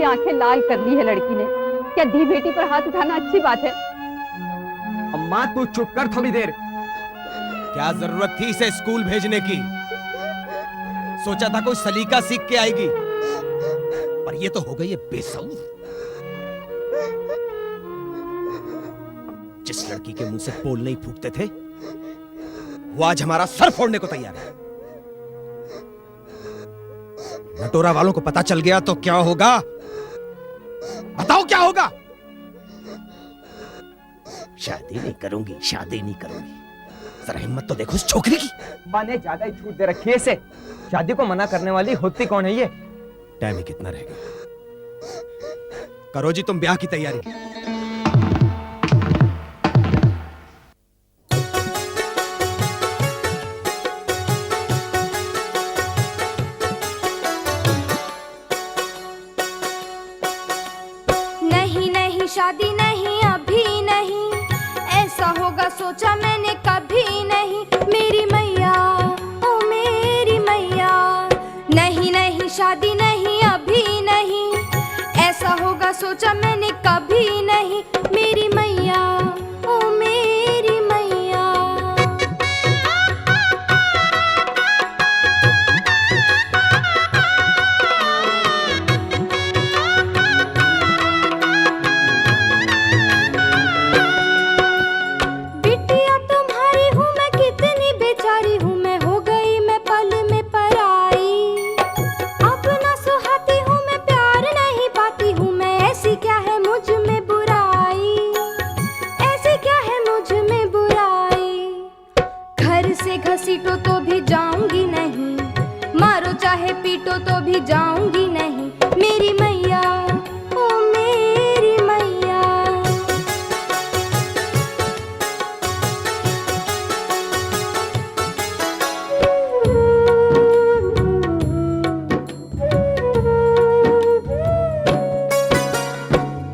की आंखें लाल कर ली है लड़की ने। क्या धी बेटी पर हाथ उठाना अच्छी बात है? अम्मा तू चुप कर थोड़ी देर। क्या जरूरत थी इसे स्कूल भेजने की? सोचा था कोई सलीका सीख के आएगी, पर ये तो हो गई है बेसऊर। जिस लड़की के मुंह से पोल नहीं फूटते थे, वो आज हमारा सर फोड़ने को तैयार है। नटोरा वालों को पता चल गया तो क्या होगा? बताओ क्या होगा? शादी नहीं करूंगी, शादी नहीं करूंगी। जरा हिम्मत तो देखो इस छोकरी की। माँ ने ज्यादा ही छूट दे रखी है इसे। शादी को मना करने वाली होती कौन है ये? टाइम ही कितना रह गया। करो जी तुम ब्याह की तैयारी। नहीं नहीं शादी नहीं, अभी नहीं। ऐसा होगा सोचा मैंने कभी नहीं। मेरी मैया, ओ मेरी मैया। नहीं नहीं शादी नहीं, अभी नहीं। ऐसा होगा सोचा मैंने कभी नहीं। मेरी मैया, ओ मेरी मैया। बिटिया तुम्हारी हूँ मैं, कितनी बेचारी हूँ मैं। हो गई मैं पल में पराई। अब ना सुहाती हूँ मैं, प्यार नहीं पाती हूँ मैं। ऐसी क्या है मुझ में बुराई, ऐसी क्या है मुझ में बुराई। घर से घसीटो तो भी जाऊंगी नहीं, मारो चाहे पीटो तो भी जाऊंगी नहीं। मेरी मैया, ओ मेरी मैया।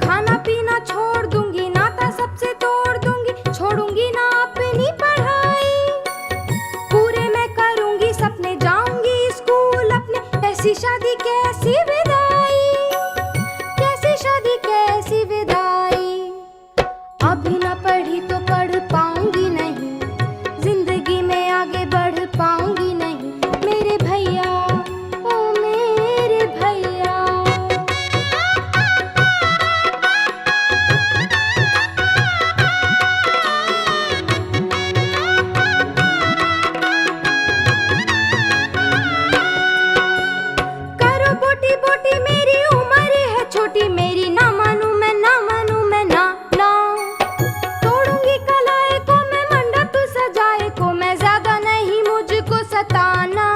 खाना पीना छोड़ दूंगी, नाता सबसे तोड़ दूंगी। छोड़ूंगी ना अपनी पढ़ाई, पूरे मैं करूंगी सपने। जाऊंगी स्कूल अपने। कैसी शादी कैसी विदाई, कैसी शादी कैसी विदाई। अभी ना पढ़ी तो पढ़ पाऊंगी नहीं, जिंदगी में आगे बढ़ पाऊंगी नहीं। मेरे भैया, ओ मेरे भैया। करो बोटी बोटी, मेरी उम्र है छोटी। मेरी ना मानू मैं, ना मानू मैं, ना ना। तोड़ूंगी कलाई को मैं, मंडप सजाए को मैं। ज्यादा नहीं मुझको सताना,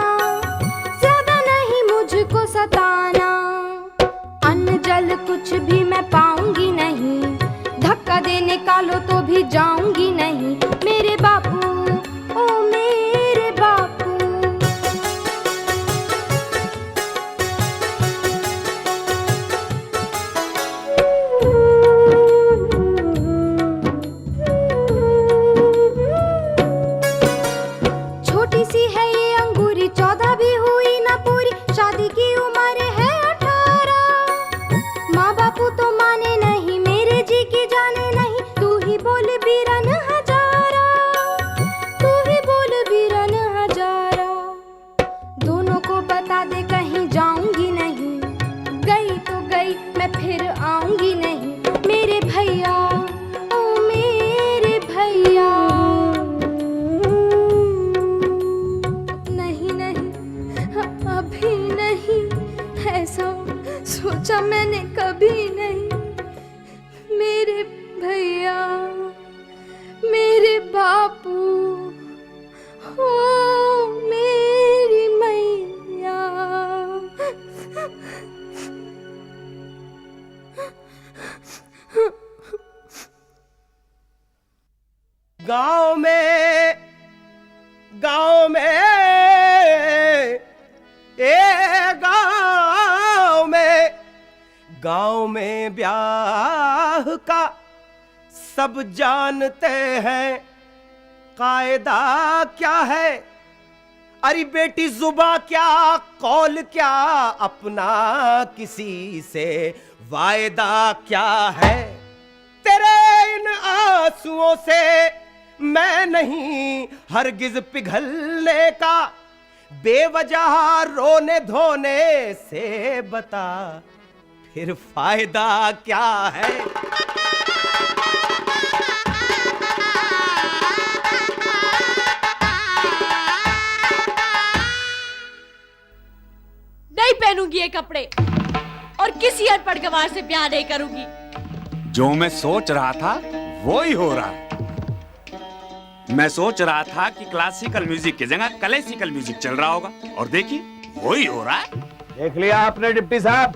ज्यादा नहीं मुझको सताना। अन्न जल कुछ भी मैं पाऊंगी नहीं, धक्का दे निकालो तो भी जाऊंगी नहीं। मेरे बापू, ओ मेरे बापू। छोटी सी है ये अंगूरी, 14 भी हुई ना पूरी। शादी की उम्र है 18। माँ बापू तो माने नहीं, मेरे जी की जाने नहीं। तू ही बोल बीरन हजारा, तू ही बोल बीरन हजारा। दोनों को बता दे कहीं जाऊंगी नहीं, गई तो गई मैं फिर आऊंगी नहीं। मेरे भैया, ओ मेरे भैया। नहीं नहीं अभी नहीं, ऐसा सोचा मैंने कभी नहीं। मेरे भैया, मेरे बापू, ओ मेरी मैया। गांव में, गांव में, गांव में ब्याह का सब जानते हैं कायदा क्या है। अरे बेटी जुबा क्या कौल क्या, अपना किसी से वायदा क्या है। तेरे इन आंसुओं से मैं नहीं हरगिज पिघलने का, बेवजह रोने धोने से बता फिर फायदा क्या है। नहीं पहनूंगी ये कपड़े और किसी अनपढ़ गंवार से ब्याह नहीं करूंगी। जो मैं सोच रहा था वो ही हो रहा है। मैं सोच रहा था कि क्लासिकल म्यूजिक की जगह क्लासिकल म्यूजिक चल रहा होगा, और देखिए वो ही हो रहा है। देख लिया आपने डिप्टी साहब,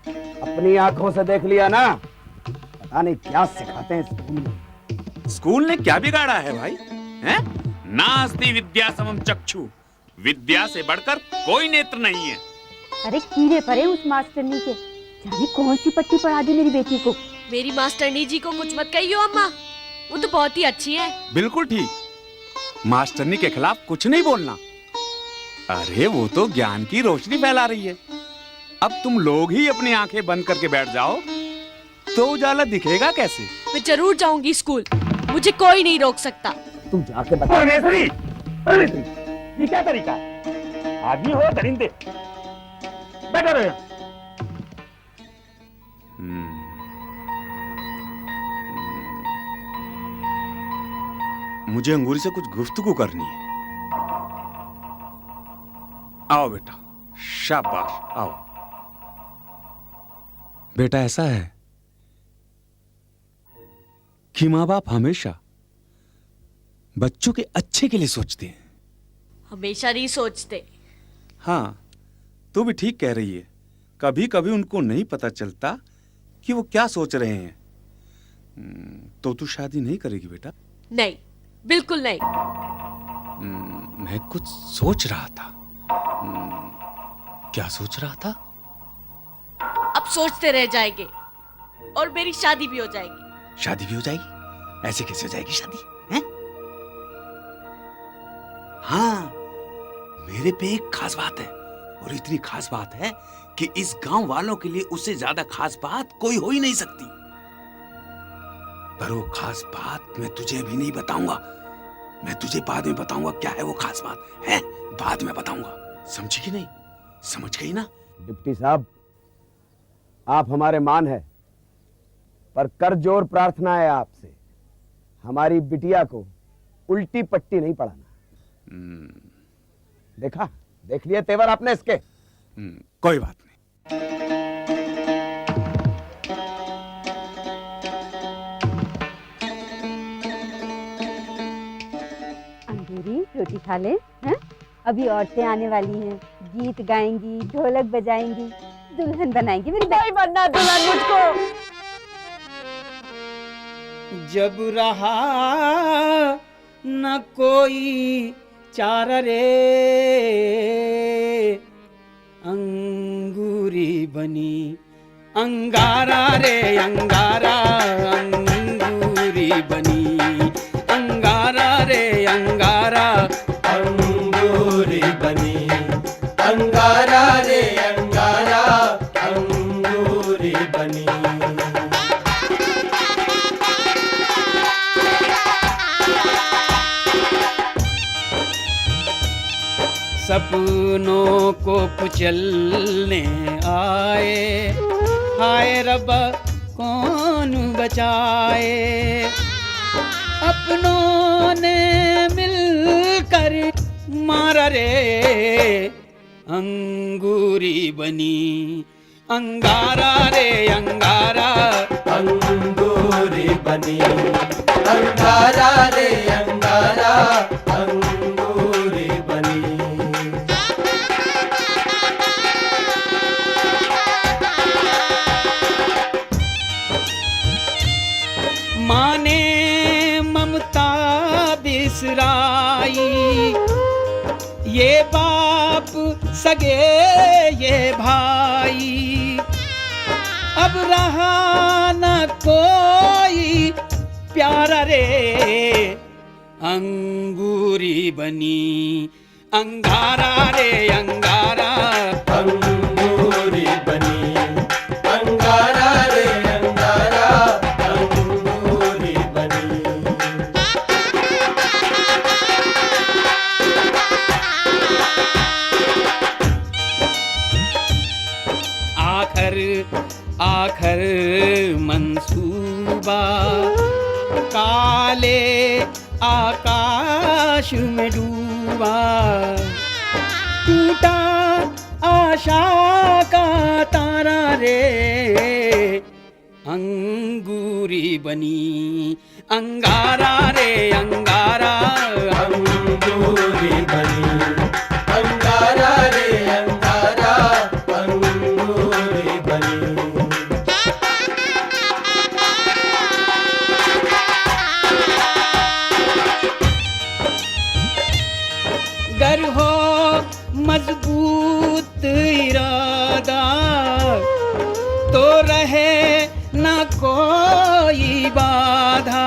अपनी आंखों से देख लिया ना। पता नहीं क्या सिखाते हैं स्कूल में। स्कूल ने क्या बिगाड़ा है भाई, हैं? नास्ति विद्या समम चक्षु, विद्या से बढ़कर कोई नेत्र नहीं है। अरे कीड़े पड़े उस मास्टरनी के, जाने कौन सी पट्टी पढ़ा दी मेरी बेटी को। मेरी मास्टरनी जी को कुछ मत कहियो अम्मा, वो तो बहुत ही अच्छी है। बिल्कुल ठीक, मास्टरनी के खिलाफ कुछ नहीं बोलना। अरे वो तो ज्ञान की रोशनी फैला रही है। अब तुम लोग ही अपनी आंखें बंद करके बैठ जाओ तो उजाला दिखेगा कैसे। मैं जरूर जाऊंगी स्कूल, मुझे कोई नहीं रोक सकता। तुम जाके बता। ये क्या तरीका है? आदमी हो दरिंदे, बैठा रहे। मुझे अंगूरी से कुछ गुफ्तगू करनी है। आओ बेटा, शाबाश, आओ। बेटा ऐसा है कि माँ बाप हमेशा बच्चों के अच्छे के लिए सोचते हैं। हमेशा नहीं सोचते। हाँ, तू भी ठीक कह रही है। कभी कभी उनको नहीं पता चलता कि वो क्या सोच रहे हैं। तो तू शादी नहीं करेगी बेटा? नहीं, बिल्कुल नहीं। मैं कुछ सोच रहा था। क्या सोच रहा था? अब सोचते रह जाएंगे और मेरी शादी भी हो जाएगी। शादी भी हो जाएगी? ऐसे कैसे हो जाएगी शादी, हैं? हाँ, मेरे पे एक खास बात है, और इतनी खास बात है कि इस गांव वालों के लिए उससे ज्यादा खास बात कोई हो ही नहीं सकती। पर वो खास बात मैं तुझे भी नहीं बताऊंगा, मैं तुझे बाद में बताऊंगा। क्या है वो खास बात है, बाद में बताऊंगा। समझी कि नहीं? समझ गई ना? डिप्टी साहब, आप हमारे मान है, पर कर जोर प्रार्थना है आपसे, हमारी बिटिया को उल्टी पट्टी नहीं पढ़ाना। देखा, देख लिया तेवर आपने इसके। कोई बात नहीं। अंगूरी, रोटी खा ले, हैं? अभी औरतें आने वाली हैं, गीत गाएंगी, ढोलक बजाएंगी, दुल्हन बनाएंगी मेरी। नहीं बनना दुल्हन मुझको। जब रहा न कोई चार रे, अंगूरी बनी अंगारा रे अंगारा, अंगूरी बनी अंगारा रे अंगारा, अंगूरी बनी अंगारा रे अंगारा, अंगूरी बनी। सपनों को कुचलने आए, हाय रब्बा कौन बचाए। अपनों ने मिलकर मारा रे, अंगूरी बनी अंगारा रे अंगारा, अंगूरी बनी अंगारा रे अंगारा, अंगूरी बनी। माने ममता बिसराई, ये बाप सगे ये भाई, अब रहा न कोई प्यारा रे, अंगूरी बनी अंगारा रे अंगारा, अंगूरी बनी अंगारा रे अंगारा, अंगूरी बनी। आखर आखर मंसूबा काले आकाश में डूबा, टूटा आशा का तारा रे अंगूरी बनी अंगारा रे अंगारा, अंगूरी बनी अंगारा रे अंगारा, अंगूरी बनी। गर हो मजबूत इरादा तो रहे न कोई बाधा,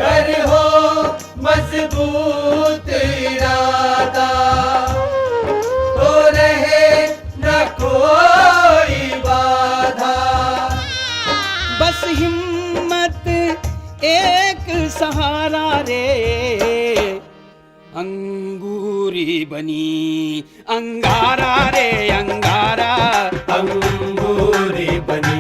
गर हो मजबूत इरादा तो रहे न कोई बाधा। बस हिम्मत एक सहारा रे अंगूरी बनी अंगारा रे अंगारा, अंगूरी बनी